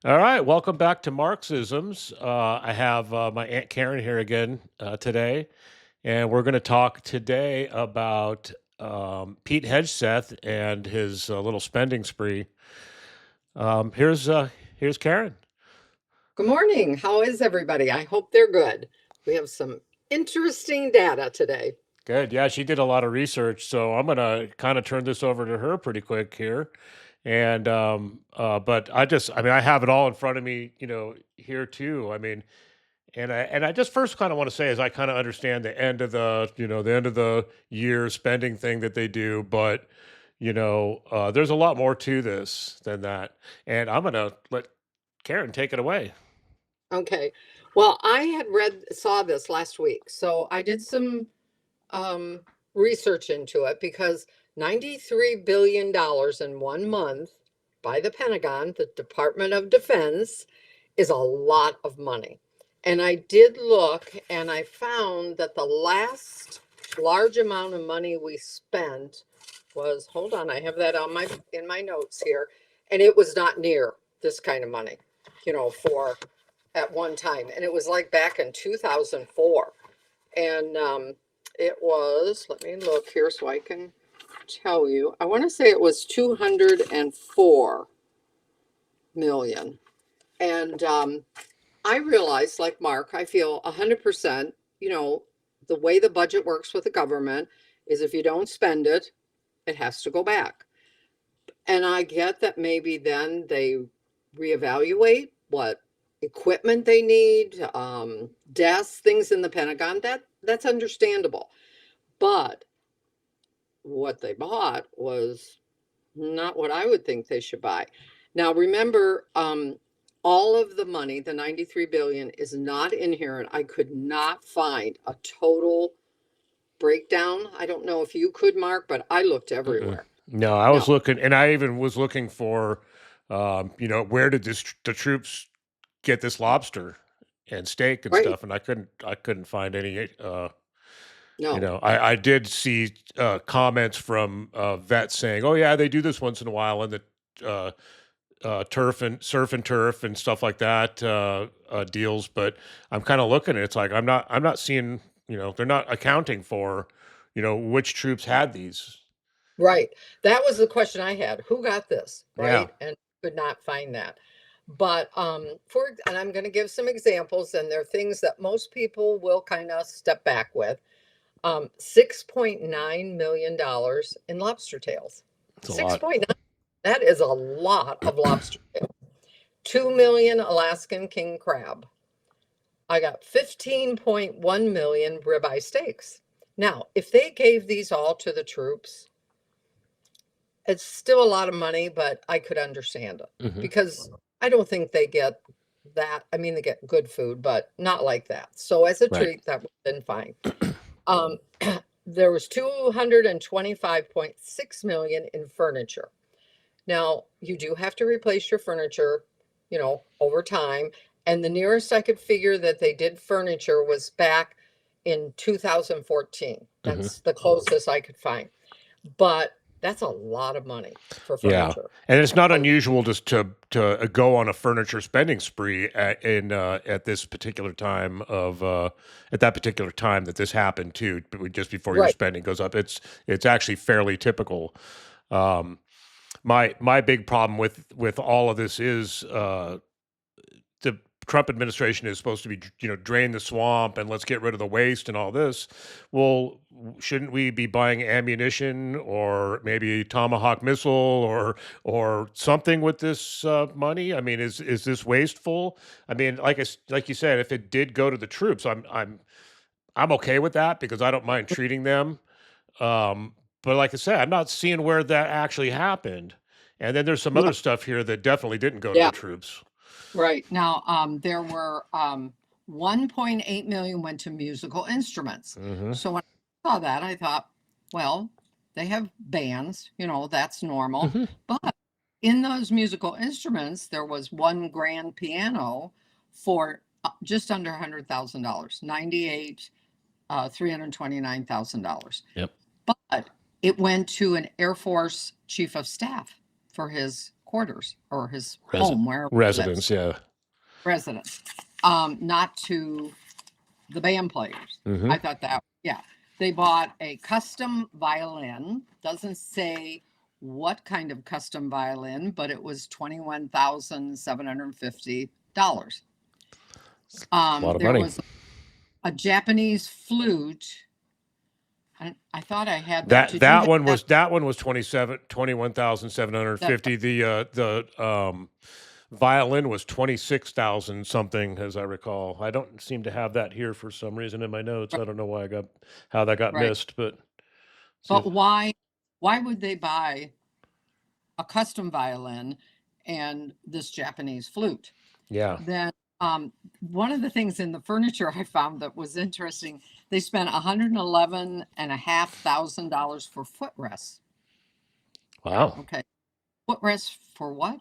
All right, welcome back to Marxisms. I have my Aunt Karen here again today, and we're going to talk today about Pete Hegseth and his little spending spree. Here's Karen. Good morning. How is everybody? I hope they're good. We have some interesting data today. Good. Yeah, she did a lot of research, so I'm going to kind of turn this over to her pretty quick here. And but I mean, I have it all in front of me, here too. I mean, and I just first kind of want to say is I kind of understand the end of the end of the year spending thing that they do, but there's a lot more to this than that. And I'm gonna let Karen take it away. Okay. Well, I had saw this last week, so I did some um, research into it because $93 billion in 1 month by the Pentagon, the Department of Defense, is a lot of money. And I did look and I found that the last large amount of money we spent was, hold on, I have that on my in my notes here, and it was not near this kind of money, for at one time. And it was like back in 2004. And it was, let me look here so I can tell you. I want to say it was 204 million. And I realized, like Mark, I feel 100%, the way the budget works with the government is if you don't spend it, it has to go back. And I get that maybe then they reevaluate what equipment they need, desks, things in the Pentagon. That's understandable. But what they bought was not what I would think they should buy. Now, remember, all of the money, the 93 billion, is not in here, and I could not find a total breakdown. I don't know if you could, Mark, but I looked Mm-mm. everywhere. No, I was No. looking, and I even was looking for, where did the troops get this lobster and steak and Right. stuff, and I couldn't find any. No. I did see comments from vets saying, "Oh yeah, they do this once in a while in the uh, turf and surf and turf and stuff like that deals." But I'm kind of looking at it, it's like I'm not seeing, they're not accounting for, which troops had these. Right. That was the question I had. Who got this? Yeah. Right. And could not find that. But and I'm going to give some examples, and they're things that most people will kind of step back with. $6.9 million in lobster tails. It's a lot. 6.9. That is a lot of lobster tails. 2 million Alaskan king crab. I got 15.1 million ribeye steaks. Now, if they gave these all to the troops, it's still a lot of money, but I could understand it Hmm. because I don't think they get that. I mean, they get good food, but not like that. So as a Right. treat, that would have been fine. Um, there was 225.6 million in furniture. Now, you do have to replace your furniture, over time. And the nearest I could figure that they did furniture was back in 2014. Hmm. That's the closest I could find. But that's a lot of money for Yeah, furniture. and it's not Um, unusual just to go on a furniture spending spree at this particular time of at that particular time that this happened too, just before your right. spending goes up. It's actually fairly typical. Um, my big problem with all of this is the Trump administration is supposed to be, drain the swamp and let's get rid of the waste and all this. Well, shouldn't we be buying ammunition or maybe a Tomahawk missile or something with this money? I mean, is this wasteful? I mean, like you said, if it did go to the troops, I'm okay with that because I don't mind treating them. But like I said, I'm not seeing where that actually happened. And then there's some No, other stuff here that definitely didn't go to the yeah, troops. right. Now, there were 1.8 million went to musical instruments. Hmm. So when I saw that, I thought, well, they have bands, that's normal. Hmm. But in those musical instruments, there was one grand piano for just under $100,000, 98, $329,000. Yep. But it went to an Air Force chief of staff for his quarters or his home, wherever residence, he lives. Residence, not to the band players. I thought that, they bought a custom violin. Doesn't say what kind of custom violin, but it was $21,750. A lot of There money. was a Japanese flute. I thought I had that. That one was 21,750. The violin was 26,000 something, as I recall. I don't seem to have that here for some reason in my notes. I don't know how that got missed, but why would they buy a custom violin and this Japanese flute? Yeah. Then one of the things in the furniture I found that was interesting, they spent $111,500 for footrests. Wow. Okay. Footrests for what?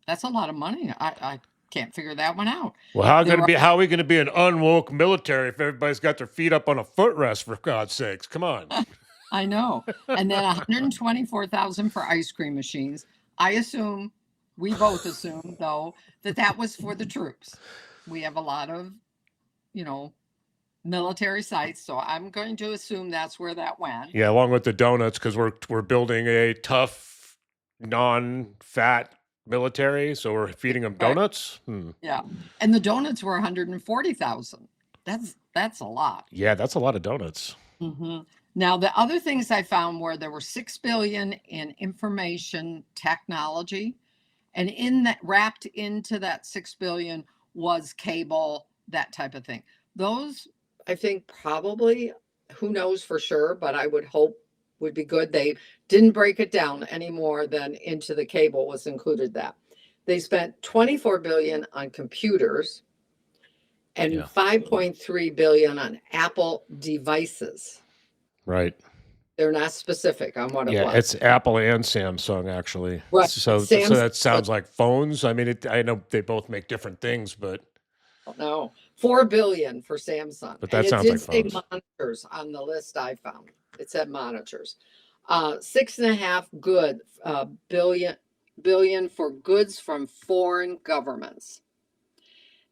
That's a lot of money. I can't figure that one out. Well, how are we going to be an unwoke military if everybody's got their feet up on a footrest, for God's sakes? Come on. I know. And then $124,000 for ice cream machines. We both assume, though, that was for the troops. We have a lot of, military sites, so I'm going to assume that's where that went. Yeah, along with the donuts, because we're building a tough, non-fat military, so we're feeding them donuts. Yeah, and the donuts were $140,000. That's a lot. Yeah, that's a lot of donuts. Now, the other things I found were there were $6 billion in information technology, and wrapped into that $6 billion was cable, that type of thing. Those, I think, probably, who knows for sure, but I would hope would be good. They didn't break it down any more than into the cable was included that. They spent $24 billion on computers and $5.3 billion on Apple devices. Right. They're not specific on what it was. Yeah, it's Apple and Samsung, actually. Right. So that sounds like phones. I mean, I know they both make different things, but no, $4 billion for Samsung. But that sounds like phones. It did say monitors on the list I found. It said monitors. $6.5 billion for goods from foreign governments.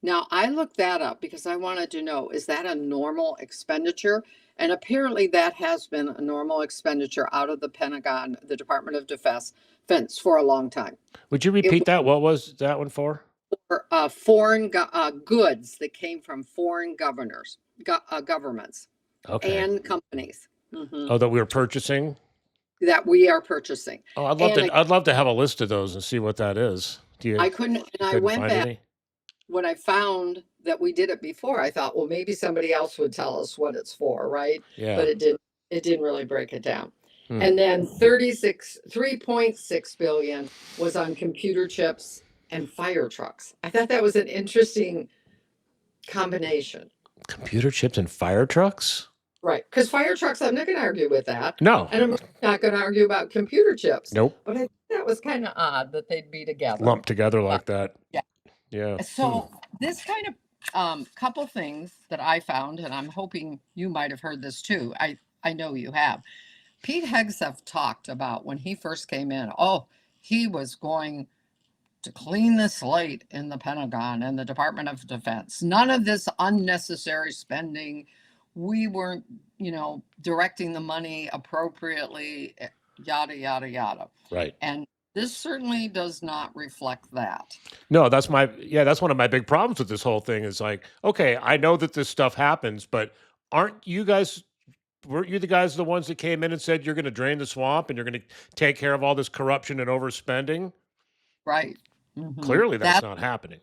Now, I looked that up because I wanted to know, is that a normal expenditure? And apparently that has been a normal expenditure out of the Pentagon, the Department of Defense, for a long time. Would you repeat that? What was that one for? For foreign goods that came from foreign governments and companies. Oh, that we were purchasing? That we are purchasing. Oh, I'd love to have a list of those and see what that is. I couldn't, and I went back. When I found that we did it before, I thought, well, maybe somebody else would tell us what it's for, right? Yeah. But it didn't really break it down. And then $3.6 billion was on computer chips and fire trucks. I thought that was an interesting combination. Computer chips and fire trucks? Right. Because fire trucks, I'm not going to argue with that. No. And I'm not going to argue about computer chips. Nope. But I think that was kind of odd that they'd be together. Lumped together like that. Yeah. Yeah. So this kind of couple things that I found, and I'm hoping you might have heard this too. I know you have. Pete Hegseth talked about when he first came in, he was going to clean the slate in the Pentagon and the Department of Defense. None of this unnecessary spending. We weren't, directing the money appropriately, yada, yada, yada. Right. And this certainly does not reflect that. No, that's one of my big problems with this whole thing is like, okay, I know that this stuff happens, but weren't you the guys the ones that came in and said you're going to drain the swamp and you're going to take care of all this corruption and overspending? Right. Clearly that's not happening.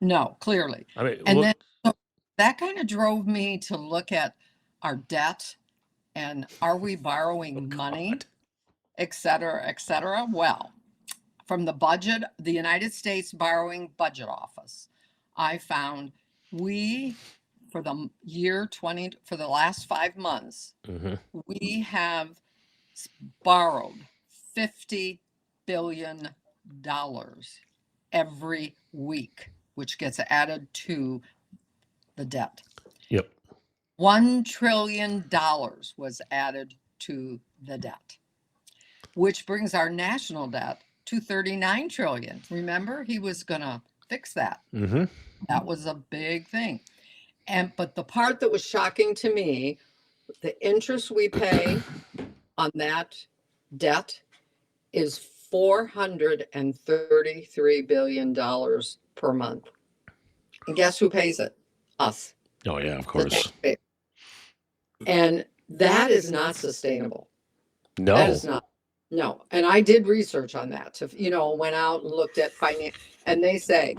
No, clearly. I mean, then that kind of drove me to look at our debt and are we borrowing money, et cetera, et cetera. Well, from the United States Borrowing Budget Office, I found for the last 5 months, we have borrowed $50 billion every week, which gets added to the debt. Yep. $1 trillion was added to the debt, which brings our national debt to 39 trillion. Remember, he was going to fix that. Mm-hmm. That was a big thing. But the part that was shocking to me, the interest we pay on that debt is $433 billion per month. And guess who pays it? Us. Oh yeah, of The course. taxpayer. And that is not sustainable. That No. is not. No. And I did research on that. So, went out and looked at finance, and they say,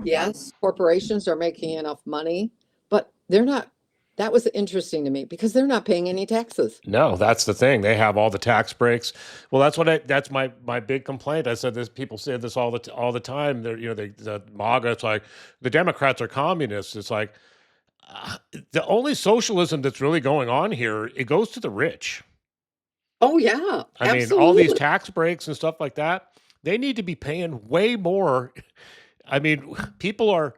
yes, corporations are making enough money, but they're not. That was interesting to me because they're not paying any taxes. No, that's the thing. They have all the tax breaks. Well, that's my big complaint. I said this. People say this all the time. They're the MAGA. It's like the Democrats are communists. It's like the only socialism that's really going on here. It goes to the rich. Oh yeah, I mean, all these tax breaks and stuff like that. They need to be paying way more. I mean, people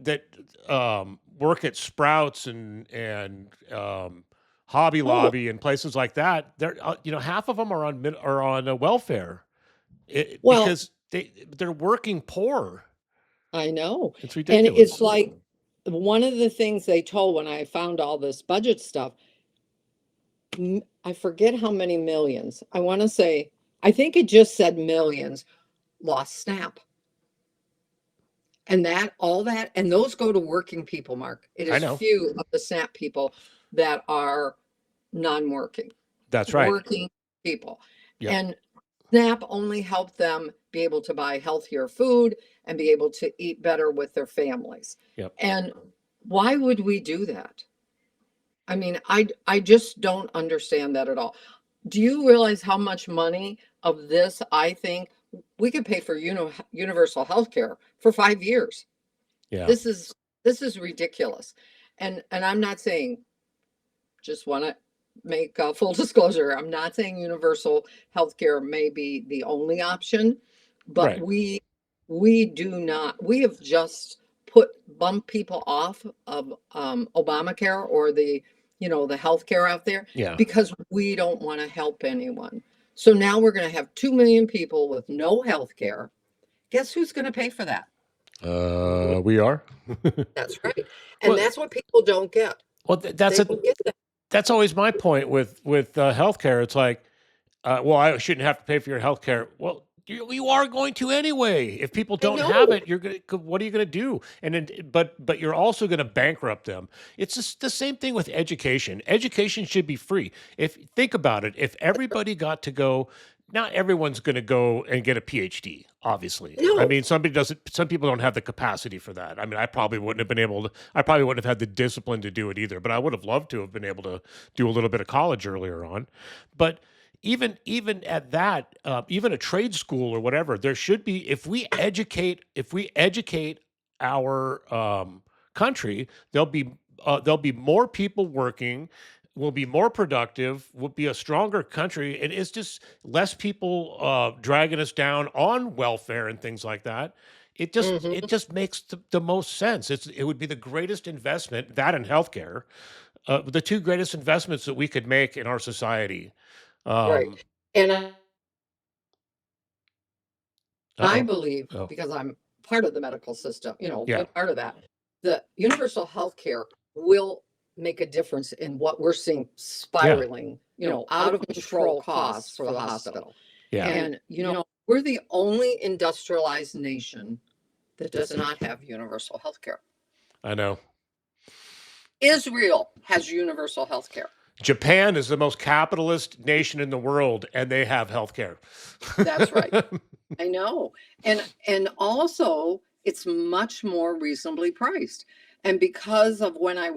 that work at Sprouts and Hobby Lobby and places like that. They're half of them are on welfare because they're working poor. I know. It's ridiculous. And it's like one of the things they told when I found all this budget stuff, I forget how many millions. I want to say, I think it just said millions lost SNAP. And and those go to working people, Mark. It is few of the SNAP people that are non-working. That's right. Working people. Yep. And SNAP only helped them be able to buy healthier food and be able to eat better with their families. Yep. And why would we do that? I mean, I just don't understand that at all. Do you realize how much money of this I think we could pay for universal health care for 5 years? Yeah. This is ridiculous. And I'm not saying, just want to make a full disclosure, I'm not saying universal health care may be the only option, but we have just bumped people off of Obamacare or the healthcare out there because we don't want to help anyone. So now we're going to have 2 million people with no health care. Guess who's going to pay for that? We are. That's right. And that's what people don't get. Well, that's always my point with healthcare. It's like, well, I shouldn't have to pay for your healthcare. Well, you are going to anyway. If people don't have it, what are you going to do? And then, but you're also going to bankrupt them. It's just the same thing with education. Education should be free. Think about it, if everybody got to go, not everyone's going to go and get a PhD, obviously. No. I mean, some people don't have the capacity for that. I mean, I probably wouldn't have had the discipline to do it either, but I would have loved to have been able to do a little bit of college earlier on. But even at that, even a trade school or whatever, there should be, if we educate our country, there'll be more people working, we'll be more productive, we'll be a stronger country, and it's just less people dragging us down on welfare and things like that. It just makes the most sense. It would be the greatest investment, that and healthcare, the two greatest investments that we could make in our society. Right. And I believe, because I'm part of the medical system, part of that, the universal health care will make a difference in what we're seeing spiraling, out of control costs for the hospital. Yeah. And, we're the only industrialized nation that does not have universal health care. I know. Israel has universal health care. Japan is the most capitalist nation in the world, and they have health care. That's right. I know. And also, it's much more reasonably priced. And because of when I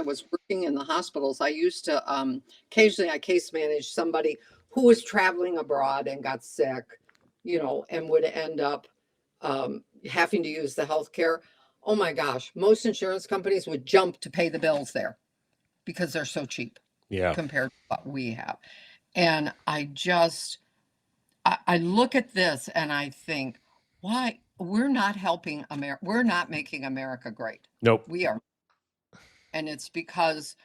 was working in the hospitals, I used to occasionally I case manage somebody who was traveling abroad and got sick, and would end up having to use the health care. Oh my gosh, most insurance companies would jump to pay the bills there because they're so cheap. Compared to what we have. And I look at this and I think, why we're not helping America? We're not making America great. Nope. We are. And it's because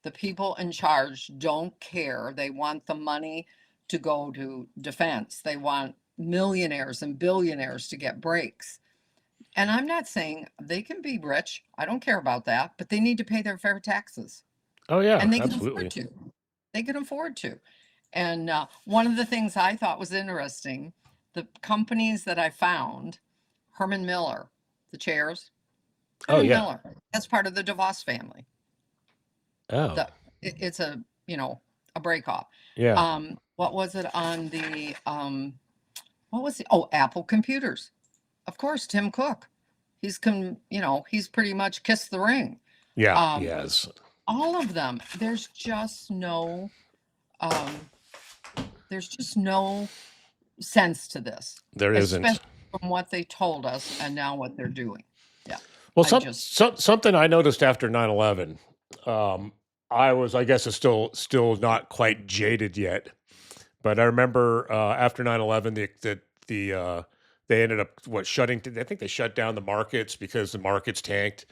the people in charge don't care. They want the money to go to defense. They want millionaires and billionaires to get breaks. And I'm not saying they can be rich. I don't care about that, but they need to pay their fair taxes. Oh yeah, And they can afford absolutely. to. They can afford to. And one of the things I thought was interesting, the companies that I found, Herman Miller, the chairs, Oh Herman yeah. Miller, that's part of the DeVos family. Oh The, it's a, a break off. yeah. What was it on what was the, oh, Apple Computers. Of course, Tim Cook. He's pretty much kissed the ring. Yeah. Um, Yes. all of them. Um, there's just no sense to this, There isn't. especially from what they told us and now what they're doing. Yeah, Well, I just, something I noticed after 9/11. I was, I guess, is still not quite jaded yet, but I remember after 9/11, they ended up shutting. I think they shut down the markets because the markets tanked,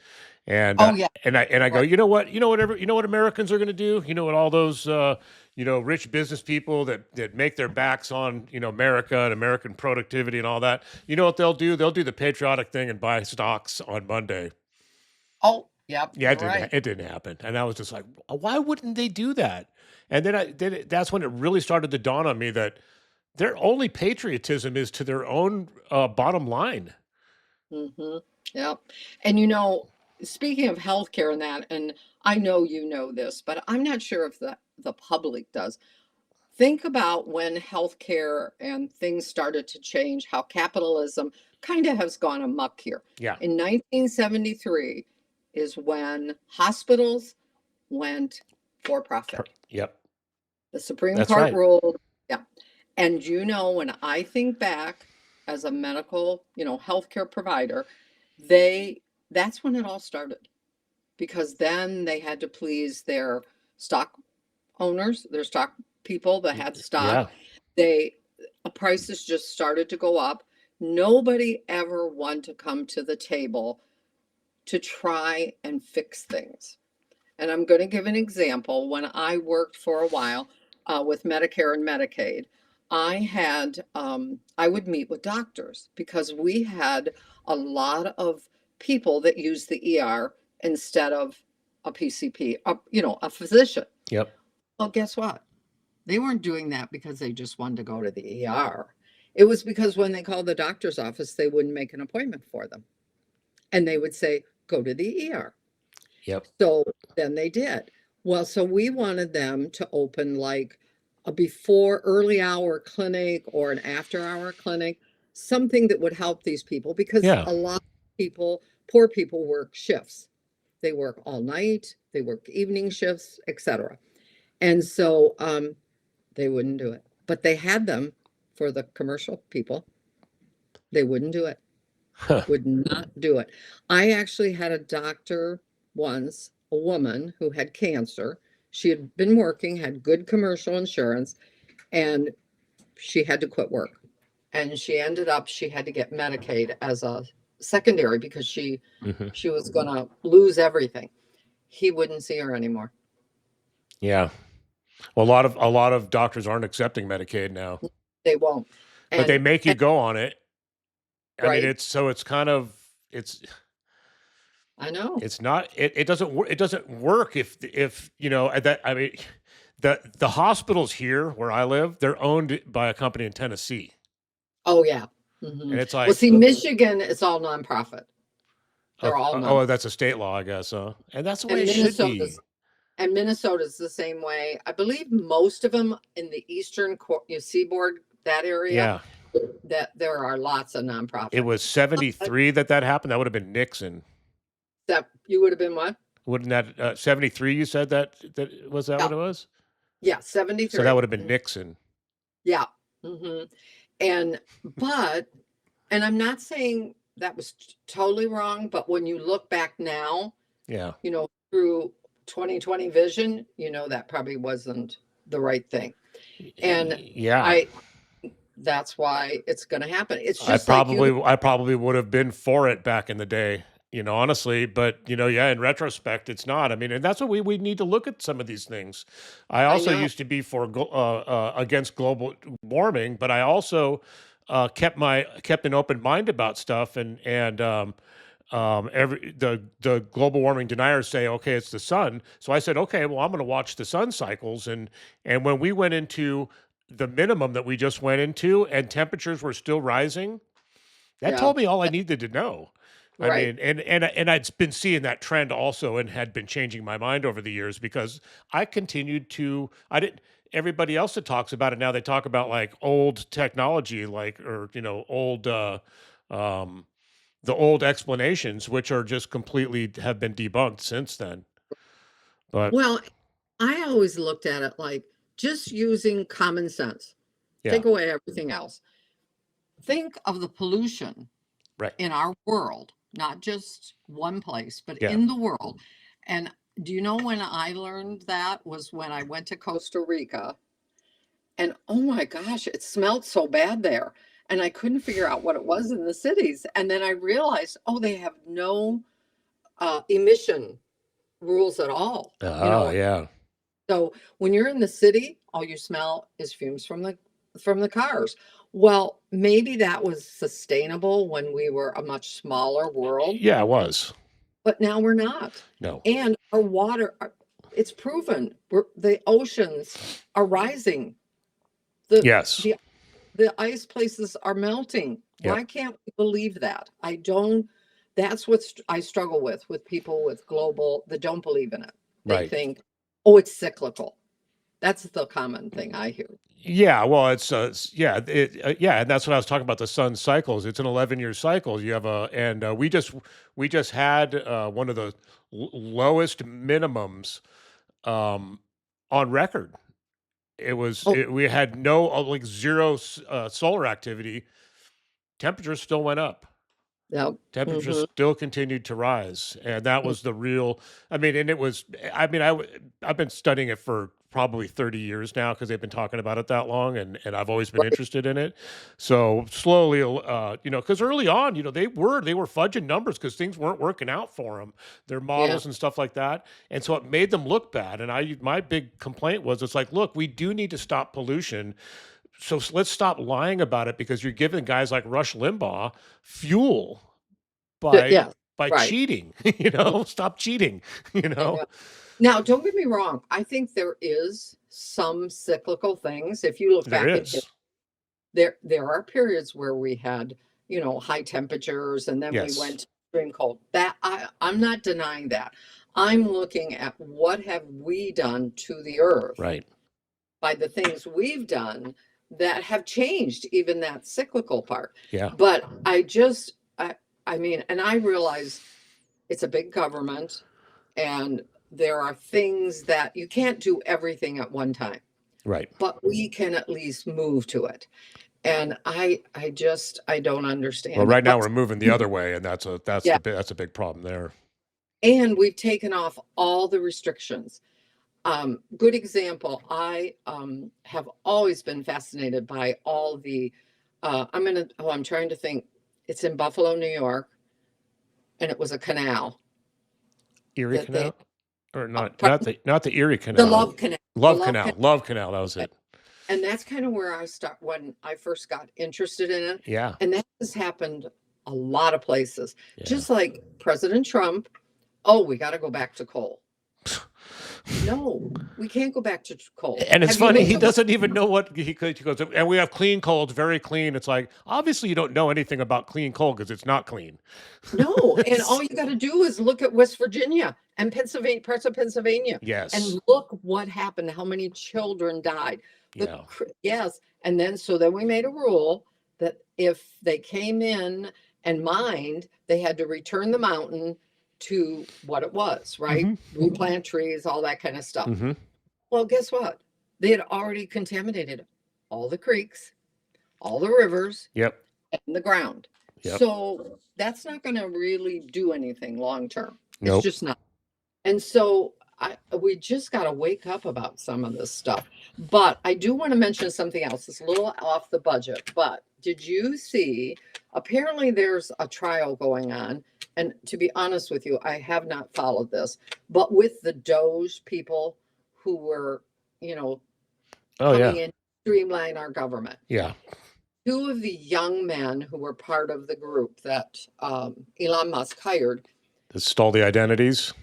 and oh yeah, and I go, right. you know what Americans are going to do? You know what all those rich business people that make their backs on America and American productivity and all that. You know what they'll do? They'll do the patriotic thing and buy stocks on Monday. Oh, yep, Yeah, you're right. it didn't happen, and I was just like, why wouldn't they do that? And that's when it really started to dawn on me that their only patriotism is to their own bottom line. Mm-hmm. Yep. And speaking of healthcare and that, and I know you know this, but I'm not sure if the public does. Think about when healthcare and things started to change, how capitalism kind of has gone amok here. Yeah. In 1973 is when hospitals went for profit. Yep. The Supreme That's Court right. ruled, yeah. And when I think back as a medical, healthcare provider, they that's when it all started because then they had to please their stock owners, their stock people that had stock. Yeah. They prices just started to go up. Nobody ever wanted to come to the table to try and fix things. And I'm going to give an example. When I worked for a while with Medicare and Medicaid, I would meet with doctors because we had a lot of people that used the ER instead of a PCP, a physician. Yep. Well, guess what? They weren't doing that because they just wanted to go to the ER. It was because when they called the doctor's office, they wouldn't make an appointment for them. And they would say, go to the ER. Yep. So then they did. Well, so we wanted them to open like a before early hour clinic or an after hour clinic, something that would help these people because Yeah. a lot of people, poor people, work shifts. They work all night, they work evening shifts, etc. And so they wouldn't do it. But they had them for the commercial people. They wouldn't do it. Huh. Would not do it. I actually had a doctor once, a woman who had cancer. She had been working, had good commercial insurance, and she had to quit work. And she had to get Medicaid as a secondary because Hmm. she was going to lose everything. He wouldn't see her anymore. Yeah. Well, a lot of doctors aren't accepting Medicaid now, They won't. but they And, make you and go on it. I mean, right, it's kind of I know. it's not it doesn't work if that I mean the hospitals here where I live, they're owned by a company in Tennessee. Oh yeah. And Hmm. it's Well, like, see, Michigan is all nonprofit. They're all oh, nonprofit. that's a state law, I guess, huh? And that's the way And it should Minnesota's be. And Minnesota's the same way. I believe most of them in the eastern seaboard, that area, Yeah. that there are lots of It nonprofit. was But 73 that happened. That would have been Nixon. that you would have been what? Wouldn't that 73 you said that was that Yeah, what it was? yeah, So that 73. would have been Nixon. Yeah. Hmm. And but and I'm not saying that was totally wrong, but when you look back now, Yeah. through 2020 vision, that probably wasn't the right thing. And Yeah. I that's why it's going to happen. It's just like I probably would have been for it back in the day, honestly, but yeah, in retrospect it's not. I mean, and that's what we need to look at some of these things. I I also know. used to be for against global warming, but I also kept an open mind about stuff, and every the global warming deniers say, okay, it's the sun. So I said, okay, well, I'm going to watch the sun cycles, and when we went into the minimum that we just went into, and temperatures were still rising, that Yeah, told me all I needed to know. I right. mean, and I'd been seeing that trend also, and had been changing my mind over the years because I continued to. I didn't. Everybody else that talks about it now, they talk about like old technology, like or old um, the old explanations, which are just completely have been debunked since then. But Well, I always looked at it like just using common sense. yeah, Take away everything else. Think of the pollution right, in our world, not just one place, but yeah, in the world. And do you know when I learned that was when I went to Costa Rica, and oh my gosh, it smelled so bad there. And I couldn't figure out what it was in the cities. And then I realized, oh, they have no emission rules at all. yeah, So when you're in the city, all you smell is fumes from the cars. Well, maybe that was sustainable when we were a much smaller world, yeah, it was but now we're not. no, And our water, it's proven the oceans are rising. The yes, the the ice places are melting. yep, Why can't we believe that? I don't. That's what I struggle with people with global that don't believe in it. They right. think, oh, it's cyclical. That's the common thing I hear. Yeah, well, yeah, and that's what I was talking about, the sun cycles. It's an 11-year cycle. You have a and we just had one of the lowest minimums um, on record. Oh, We had no like zero solar activity. Temperatures still went up. yeah. Temperatures Hmm. still continued to rise, and that was the real. I mean, and it was. I mean, I've been studying it for probably 30 years now because they've been talking about it that long, and I've always been Right. interested in it. So slowly, because early on, they were fudging numbers because things weren't working out for them, their Yeah. models and stuff like that, and so it made them look bad. And my big complaint was, it's like, look, we do need to stop pollution. So let's stop lying about it because you're giving guys like Rush Limbaugh fuel by Yeah. Right. cheating, stop cheating, you know? Yeah. Now, don't get me wrong. I think there is some cyclical things. If you look There back in history, is. there are periods where we had, high temperatures and then we Yes. went to extreme cold. That I'm not denying that. I'm looking at what have we done to the earth Right. by the things we've done that have changed even that cyclical part. Yeah. But I mean, and I realize it's a big government and there are things that you can't do everything at one time, Right. but we can at least move to it. And I don't Well, understand right that. now But we're moving the other way, and yeah, that's a big problem there. and we've taken off all the restrictions. Good example. I have always been fascinated by all the. I'm trying to think. It's in Buffalo, New York, and it was a canal Erie that they. Canal? Or Pardon? not the Erie The Canal. Love Canal. The Love Love Canal. Canal. Love Canal, that was it. And that's kind of where I start when I first got interested in it. Yeah. And that has happened a lot of places. Yeah. Just like President Trump. Oh, we got to go back to coal. No, we can't go back to coal. And it's Have you funny, been he to doesn't even know what he goes, and we have clean coal. It's very clean. It's like, obviously, you don't know anything about clean coal because it's not clean. No, and all It's- you got to do is look at West Virginia and Pennsylvania, parts of Pennsylvania, yes. and look what happened, how many children died. Yeah. Yes, and then so then we made a rule that if they came in and mined, they had to return the mountain to what it was, right? Hmm. Replant trees, all that kind of stuff. Hmm. Well, guess what? They had already contaminated all the creeks, all the rivers, Yep. and the ground. Yep. So that's not going to really do anything long term. It's Nope. just not. And so we just got to wake up about some of this stuff. But I do want to mention something else. It's a little off the budget, but did you see? Apparently, there's a trial going on. And to be honest with you, I have not followed this, but with the Doge people who were, you know, Oh coming yeah. in to streamline our government. Yeah. two of the young men who were part of the group that Elon Musk hired. That stole the identities.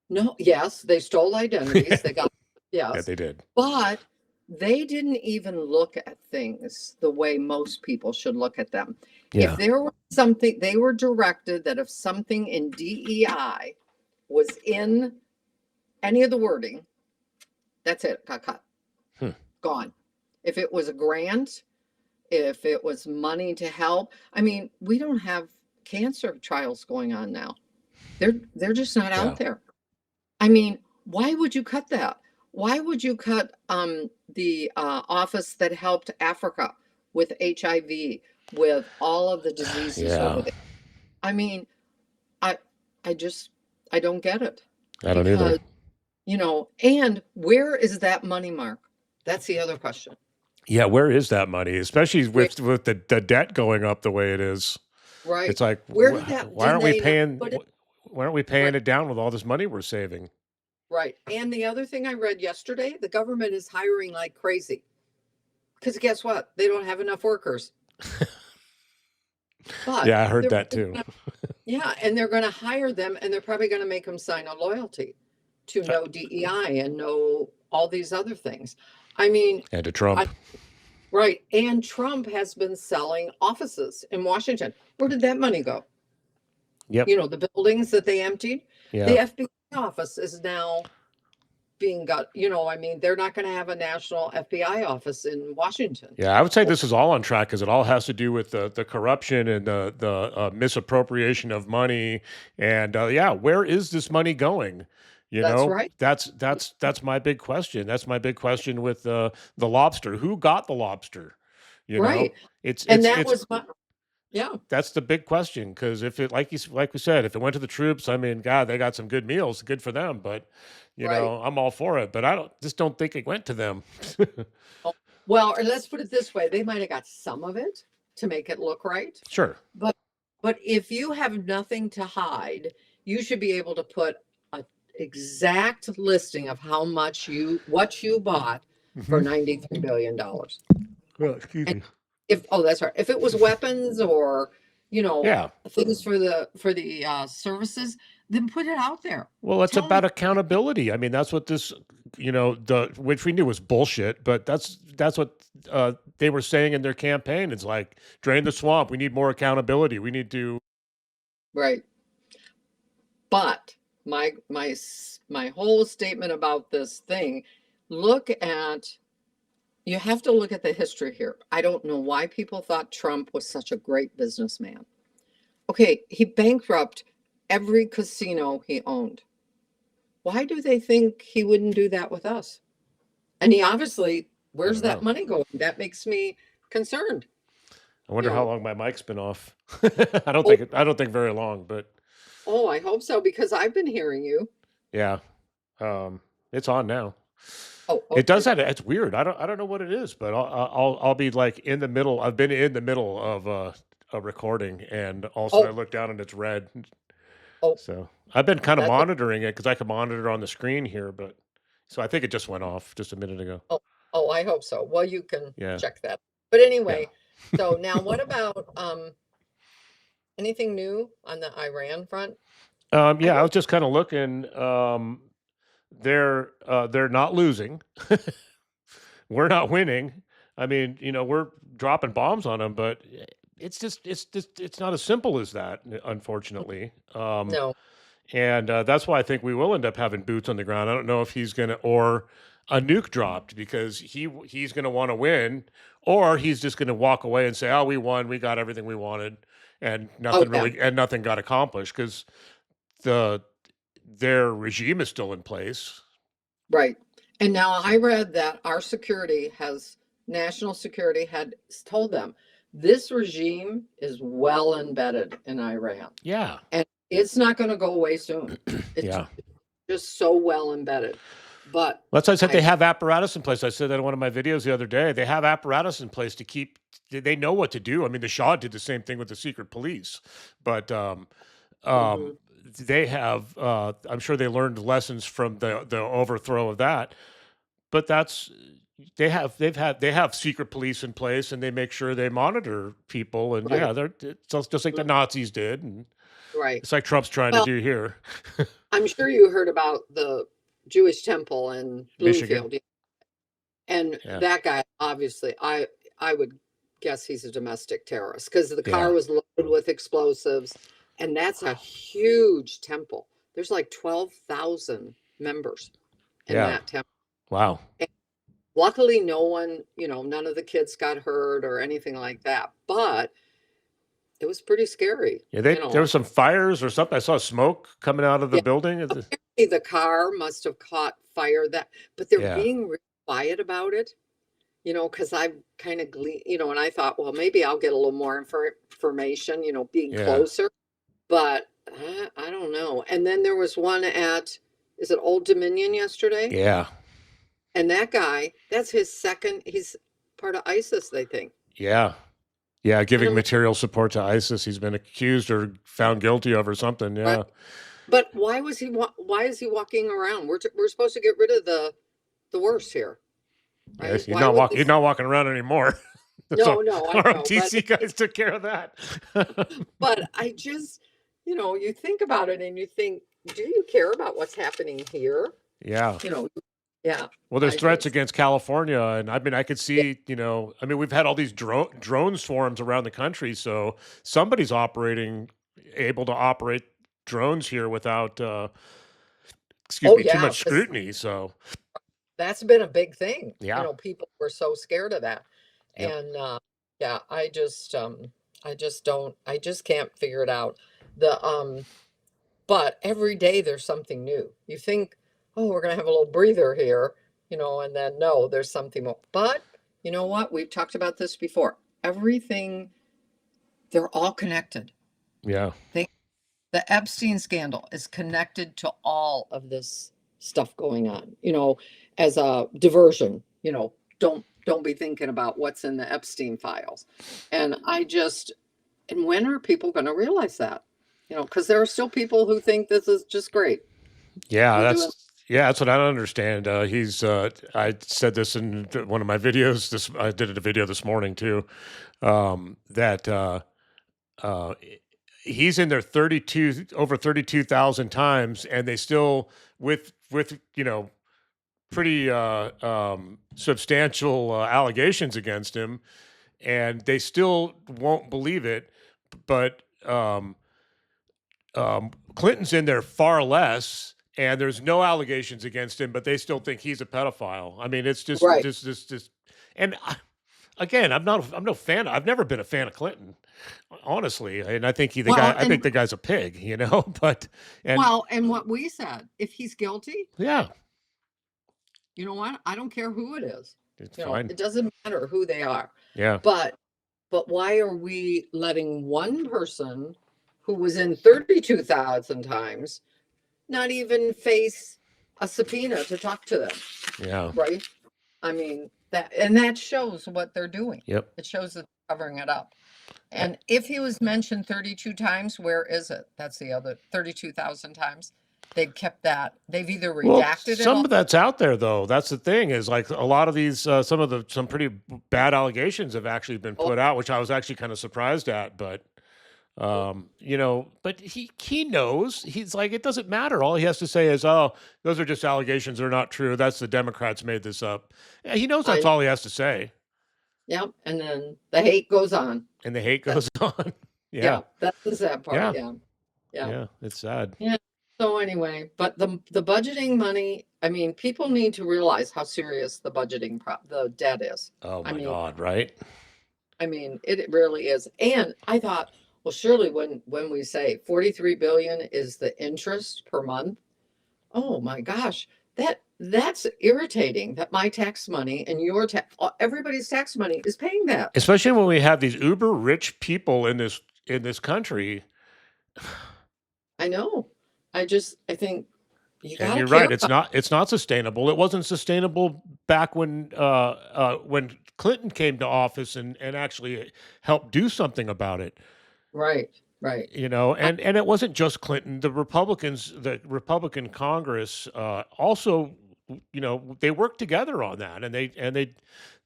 No, yes, they stole identities. They got, Yeah, yes, they did. but they didn't even look at things the way most people should look at them. If Yeah. there was something, they were directed that if something in DEI was in any of the wording, that's it, got cut, Hmm. gone. If it was a grant, if it was money to help, I mean, we don't have cancer trials going on now. They're just not Yeah. out there. I mean, why would you cut that? Why would you cut the office that helped Africa with HIV, with all of the diseases over Yeah. there? I mean, I I just I don't get it I don't either. because and where is that money, Mark? That's the other question. Yeah, where is that money? Especially Where, with the debt going up the way it is. It's right? like, Where did that? why Did aren't we they not paying? put it Why aren't we right? paying it down with all this money we're saving? Right. And the other thing I read yesterday, the government is hiring like crazy because guess what? They don't have enough workers. But Yeah, I heard they're that probably too. gonna, yeah, and they're going to hire them, and they're probably going to make them sign a loyalty to Uh, no DEI and no all these other things. I mean, and to Trump. I, right. And Trump has been selling offices in Washington. Where did that money go? Yep. The buildings that they emptied. Yeah. The FBI office is now being got. I mean, they're not going to have a national FBI office in Washington. Yeah, I would say this is all on track because it all has to do with the corruption and the misappropriation of money. And yeah, where is this money going? That's right. That's my big question. That's my big question with the lobster. Who got the lobster? You know, Right. it's And it's that it's was my, yeah, that's the big question because if it like we said, if it went to the troops, I mean, God, they got some good meals, good for them. But right. I'm all for it. But I don't think it went to them. Oh, well, or let's put it this way, they might have got some of it to make it look right. Sure. But but if you have nothing to hide, you should be able to put a exact listing of how much what you bought for Hmm. $93 billion. Well, excuse And me. if that's right. If it was weapons or, Yeah. things for the services, then put it out there. Well, it's Tell them about accountability. I mean, that's what this, the which we knew was bullshit, but that's what they were saying in their campaign. It's like drain the swamp. We need more accountability. We need to. right. But my whole statement about this thing, look at you have to look at the history here. I don't know why people thought Trump was such a great businessman. Okay, he bankrupt every casino he owned. Why do they think he wouldn't do that with us? And he obviously, I where's don't that know. money going? That makes me concerned. I You wonder how know, long my mic's been off. oh, I don't think very long, but oh, I hope so because I've been hearing you. yeah, um, it's on now. Oh, It does okay. that. It's weird. I don't know what it is, but I'll be like in the middle. I've been in the middle of a recording, and all of a sudden I Oh, look down and it's red. oh, So I've been kind of that's monitoring it because I can monitor on the screen here, but so I think it just went off just a minute ago. oh, oh, I hope so. Well, you can Yeah, check that. But yeah, anyway, so now what about anything new on the Iran front? I yeah. I know. was just kind of looking. They're not losing. We're not winning. I mean, we're dropping bombs on them, but it's not as simple as that, unfortunately. No. And that's why I think we will end up having boots on the ground. I don't know if he's gonna or a nuke dropped because he's gonna want to win, or he's just gonna walk away and say, "Oh, we won. We got everything we wanted, and Oh yeah, nothing got accomplished because the their regime is still in place." right. And now So I read that our security has national security had told them this regime is well embedded in Iran yeah, and it's not going to go away soon. It's yeah. just so well embedded. But That's why I said I they have apparatus in place. I said that in one of my videos the other day. They have apparatus in place to keep. They know what to do. I mean, the Shah did the same thing with the secret police, but mhm, um, they have. I'm sure they learned lessons from the overthrow of that. But that's they have secret police in place, and they make sure they monitor people, and Right, yeah, they're it's just like the mm, Nazis did, and right. it's like Trump's trying to Well, do here. I'm sure you heard about the Jewish temple in Michigan. Bloomfield, and Yeah. that guy, obviously, I would guess he's a domestic terrorist because the car Yeah. was loaded with explosives, and that's a Wow. huge temple. There's like 12,000 members in Yeah. that temple. Wow. And luckily, no one, none of the kids got hurt or anything like that, but it was pretty scary, Yeah, there were some fires or something. I saw smoke coming out of the Yeah, building. apparently the car must have caught fire but they're Yeah. being real quiet about it, because I've kind of and I thought, well, maybe I'll get a little more information, being Yeah. closer, but I don't know. And then there was one is it Old Dominion yesterday? Yeah. And that guy, that's his second, he's part of ISIS, they think. Yeah. Yeah, And giving I'm like, material support to ISIS. He's been accused or found guilty of or something. right. Yeah. But why is he walking around? We're supposed to get rid of the worst here, right? Yes, Why would he's not walking around anymore. So no, I our know, OTC guys took care of that. but I just, you think about it and you think, do you care about what's happening here? Yeah. You know, yeah, Well, there's I threats just, against California, and I mean, I could yeah, see, we've had all these drone swarms around the country, so somebody's able to operate drones here without, excuse oh me, too yeah, much because scrutiny. So that's been a big thing. yeah, People were so scared of that. yep, And yeah, I just can't figure it out. The But every day there's something new. You think, oh, we're gonna have a little breather here, and then no, there's something more. But you know what? We've talked about this before. Everything, they're all connected. yeah. They The Epstein scandal is connected to all of this stuff going on, as a diversion, don't be thinking about what's in the Epstein files. And and when are people going to realize that? Because there are still people who think this is just great. Yeah, We're doing that's what I don't understand. I said this in one of my videos. I did a video this morning too. That uh, he's in there 32,000 times, and they still with pretty substantial allegations against him, and they still won't believe it. But Clinton's in there far less, and there's no allegations against him, but they still think he's a pedophile. I mean, it's just right. just and again, I'm no fan. I've never been a fan of Clinton, honestly, and Well, I think the guy's a pig, But and and what we said, if he's guilty, yeah, you know what? I don't care who it is. it's fine. It doesn't matter who they are. Yeah. But why are we letting one person who was in 32,000 times not even face a subpoena to talk to them, Yeah. right? I mean, that shows what they're doing. Yep. It shows that they're covering it up. And if he was mentioned 32 times, where is it? That's the other 32,000 times. They've kept that. They've either Well, redacted it some all. of that's out there though. That's the thing is like a lot of these some pretty bad allegations have actually been Oh, put out, which I was actually kind of surprised at, but oh, but he knows. He's like it doesn't matter. All he has to say is, "Oh, those are just allegations. They're not true. That's the Democrats made this up." Yeah, he knows I that's know. all he has to say, Yep. And then the hate goes on. and the hate That, goes on. Yeah. yeah, that's the sad part. Yeah. Yeah. Yeah. Yeah, it's sad. Yeah. So anyway, but the budgeting money, I mean, people need to realize how serious the debt is. Oh I my mean, god, right? it really is. And I thought, well, surely when we say 43 billion is the interest per month, oh my gosh, that's irritating that my tax money and everybody's tax money is paying that. Especially when we have these uber rich people in this country. I know. I think you And gotta you're care right. about. It's not sustainable. It wasn't sustainable back when Clinton came to office and actually helped do something about it. Right, right. I, And it wasn't just Clinton. The Republican Congress also they worked together on that, and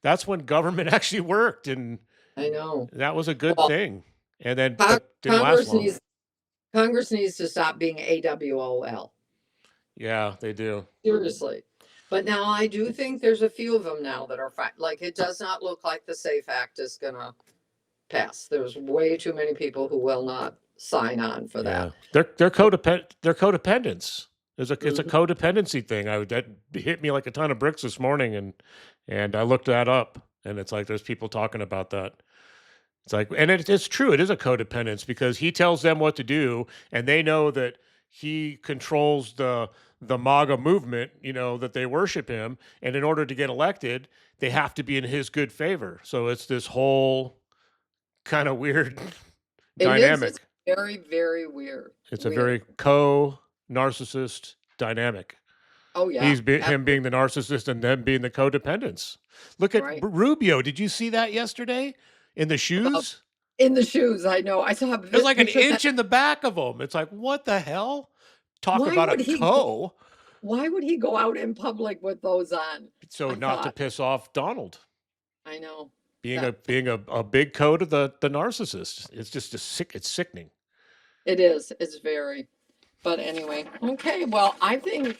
that's when government actually worked, and I know. that was a good Well, thing. And then, but didn't last Congress long. needs Congress needs to stop being AWOL. Yeah, they do. Seriously. But now I do think there's a few of them now that are fine. Like it does not look like the SAFE Act is gonna pass. There's way too many people who will not sign on for Yeah, that. they're codependents. It's a Mhm. codependency thing. That hit me like a ton of bricks this morning, and I looked that up, and it's like there's people talking about that. It's like, and it's true. It is a codependence because he tells them what to do, and they know that he controls the MAGA movement. That they worship him, and in order to get elected, they have to be in his good favor. So it's this whole kind of weird It is. It's dynamic. very, very weird. It's a Weird. very co-narcissist dynamic. Oh yeah. Him being Absolutely. the narcissist and them being the codependents. Look at Right. Rubio. Did you see that yesterday in the Well, shoes? in the shoes, I know. I saw a There's like an picture that inch in the back of him. It's like, what the hell? Talk why about a would he co. why would he go out in public with those on? So I not to thought. piss off Donald, I know. being a That being a big co to the narcissist. It's just it's sickening. it is. It's very. But anyway, okay. Well, I think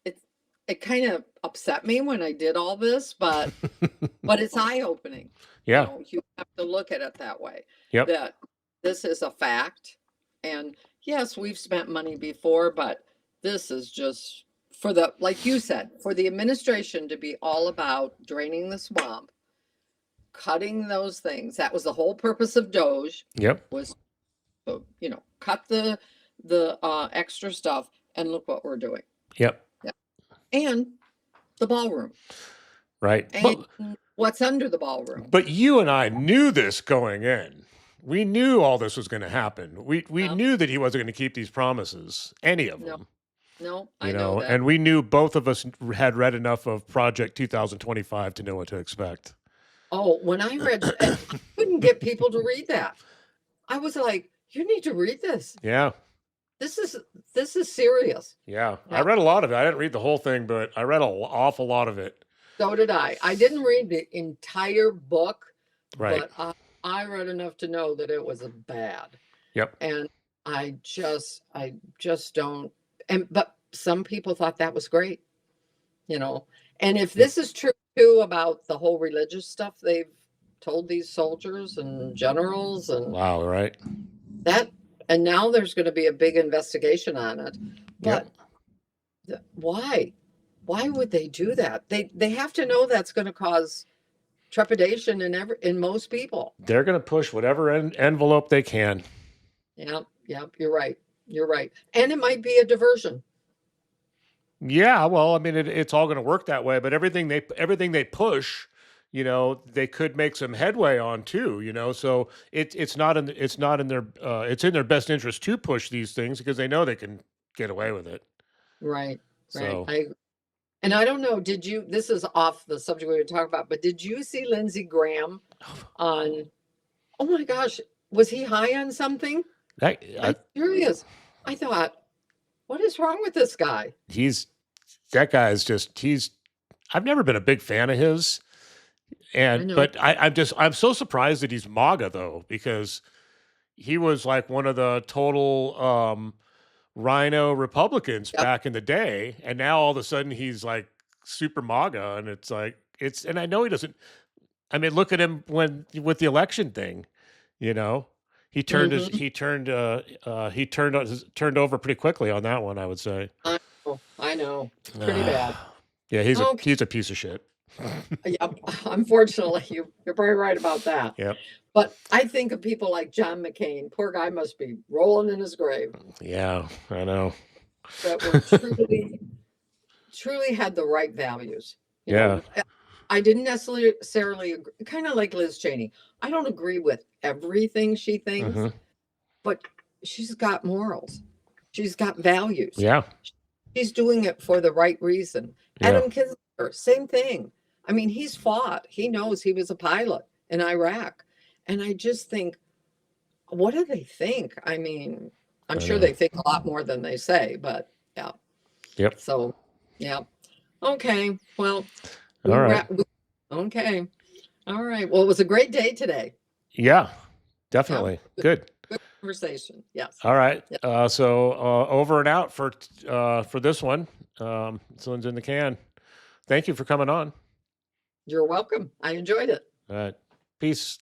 it's it kind of upset me when I did all this, but it's eye-opening. Yeah. You have to look at it that way. Yep. That this is a fact. And yes, we've spent money before, but this is just for the, like you said, for the administration to be all about draining the swamp, cutting those things. That was the whole purpose of Doge Yep. was, cut the extra stuff, and look what we're doing. Yep. Yeah. And the ballroom. Right. And what's under the ballroom. But you and I knew this going in. We knew all this was going to happen. We No, knew that he wasn't going to keep these promises, any of no, them. no, I know that. And we knew both of us had read enough of Project 2025 to know what to expect. Oh, when I read, I couldn't get people to read that. I was like, you need to read this. Yeah. This is serious. Yeah. I Yeah. read a lot of it. I didn't read the whole thing, but I read an awful lot of it. So did I. I didn't read the entire book, Right. but I read enough to know that it was bad. Yep. And I just don't. But some people thought that was great, And if this is true too about the whole religious stuff they've told these soldiers and generals and Wow. Right. that, and now there's going to be a big investigation on it. But why? Why would they do that? They have to know that's going to cause trepidation in most people. They're going to push whatever envelope they can. Yep, you're right. You're right. And it might be a diversion. Yeah, well, I mean, it's all going to work that way. But everything they push, they could make some headway on too. So it's not in their it's in their best interest to push these things because they know they can get away with it. Right. So And I don't know, this is off the subject we were talking about, but did you see Lindsey Graham on, oh my gosh, was he high on something? I'm serious. I thought, what is wrong with this guy? I've never been a big fan of his. But I'm so surprised that he's MAGA though, because he was like one of the total Rhino Republicans back in the day, and now all of a sudden he's like super MAGA, and it's like and I know he doesn't. I mean, look at him with the election thing, he turned he turned over pretty quickly on that one, I would say. I know, pretty bad. Yeah, he's a piece of shit. Yep. Unfortunately, you're very right about that. Yep. But I think of people like John McCain. Poor guy must be rolling in his grave. Yeah, I know. That were truly had the right values. I didn't necessarily agree, kind of like Liz Cheney. I don't agree with everything she thinks, but she's got morals. She's got values. Yeah. She's doing it for the right reason. Yeah. Adam Kinzinger, same thing. I mean, he's fought. He knows he was a pilot in Iraq. And I just think, what do they think? I mean, I'm sure they think a lot more than they say, but yeah. Yep. So, yeah. Okay, well, All right. okay. All right. Well, it was a great day today. Yeah, Yeah. definitely. Good. Good conversation. Yes. All right. Yeah. So over and out for this one. This one's in the can. Thank you for coming on. You're welcome. I enjoyed it. All right. Peace.